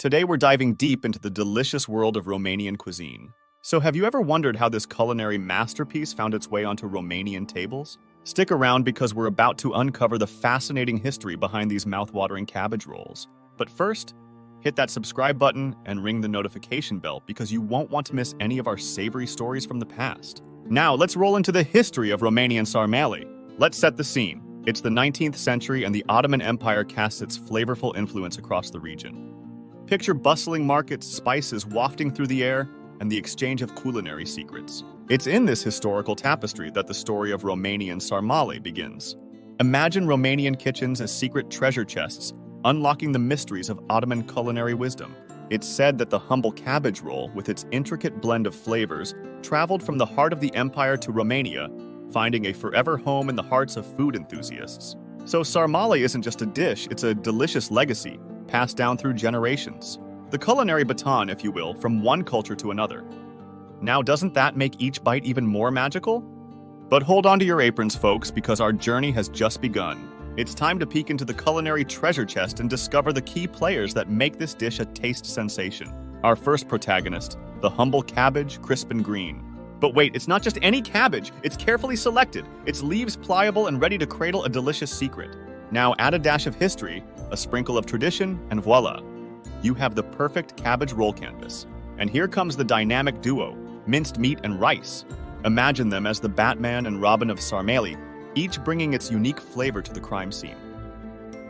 Today we're diving deep into the delicious world of Romanian cuisine. So have you ever wondered how this culinary masterpiece found its way onto Romanian tables? Stick around because we're about to uncover the fascinating history behind these mouth-watering cabbage rolls. But first, hit that subscribe button and ring the notification bell because you won't want to miss any of our savory stories from the past. Now let's roll into the history of Romanian Sarmale. Let's set the scene. It's the 19th century and the Ottoman Empire casts its flavorful influence across the region. Picture bustling markets, spices wafting through the air, and the exchange of culinary secrets. It's in this historical tapestry that the story of Romanian Sarmale begins. Imagine Romanian kitchens as secret treasure chests, unlocking the mysteries of Ottoman culinary wisdom. It's said that the humble cabbage roll, with its intricate blend of flavors, traveled from the heart of the empire to Romania, finding a forever home in the hearts of food enthusiasts. So Sarmale isn't just a dish, it's a delicious legacy, passed down through generations. The culinary baton, if you will, from one culture to another. Now, doesn't that make each bite even more magical? But hold on to your aprons, folks, because our journey has just begun. It's time to peek into the culinary treasure chest and discover the key players that make this dish a taste sensation. Our first protagonist, the humble cabbage, crisp and green. But wait, it's not just any cabbage, it's carefully selected, its leaves pliable and ready to cradle a delicious secret. Now add a dash of history, a sprinkle of tradition, and voila! You have the perfect cabbage roll canvas. And here comes the dynamic duo, minced meat and rice. Imagine them as the Batman and Robin of Sarmale, each bringing its unique flavor to the crime scene.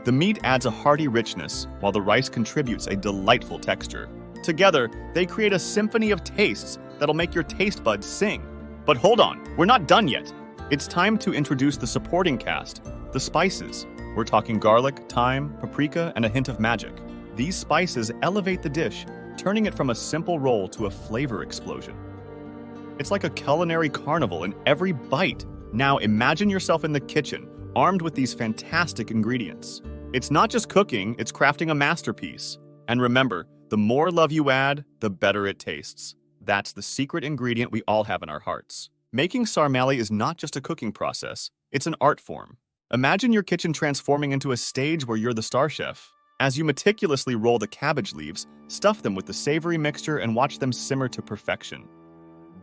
The meat adds a hearty richness, while the rice contributes a delightful texture. Together, they create a symphony of tastes that'll make your taste buds sing. But hold on, we're not done yet. It's time to introduce the supporting cast, the spices. We're talking garlic, thyme, paprika, and a hint of magic. These spices elevate the dish, turning it from a simple roll to a flavor explosion. It's like a culinary carnival in every bite. Now imagine yourself in the kitchen, armed with these fantastic ingredients. It's not just cooking, it's crafting a masterpiece. And remember, the more love you add, the better it tastes. That's the secret ingredient we all have in our hearts. Making sarmale is not just a cooking process, it's an art form. Imagine your kitchen transforming into a stage where you're the star chef. As you meticulously roll the cabbage leaves, stuff them with the savory mixture and watch them simmer to perfection.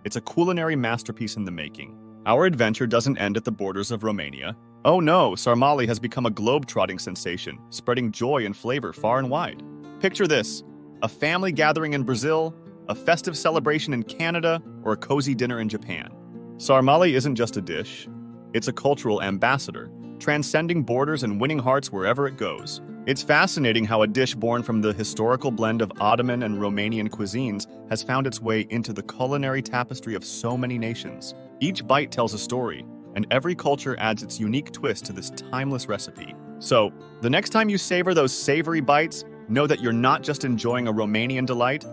It's a culinary masterpiece in the making. Our adventure doesn't end at the borders of Romania. Oh no, Sarmale has become a globe-trotting sensation, spreading joy and flavor far and wide. Picture this: a family gathering in Brazil, a festive celebration in Canada, or a cozy dinner in Japan. Sarmale isn't just a dish, it's a cultural ambassador, transcending borders and winning hearts wherever it goes. It's fascinating how a dish born from the historical blend of Ottoman and Romanian cuisines has found its way into the culinary tapestry of so many nations. Each bite tells a story, and every culture adds its unique twist to this timeless recipe. So, the next time you savor those savory bites, know that you're not just enjoying a Romanian delight,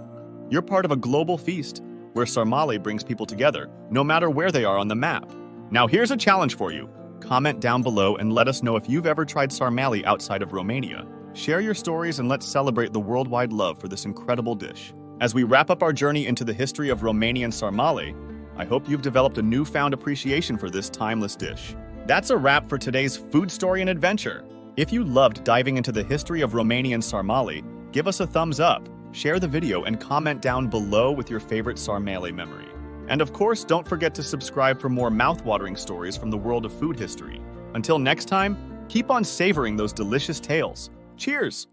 you're part of a global feast, where Sarmale brings people together, no matter where they are on the map. Now here's a challenge for you. Comment down below and let us know if you've ever tried sarmale outside of Romania. Share your stories and let's celebrate the worldwide love for this incredible dish. As we wrap up our journey into the history of Romanian sarmale, I hope you've developed a newfound appreciation for this timeless dish. That's a wrap for today's food story and adventure. If you loved diving into the history of Romanian sarmale, give us a thumbs up, share the video, and comment down below with your favorite sarmale memory. And of course, don't forget to subscribe for more mouth-watering stories from the world of food history. Until next time, keep on savoring those delicious tales. Cheers!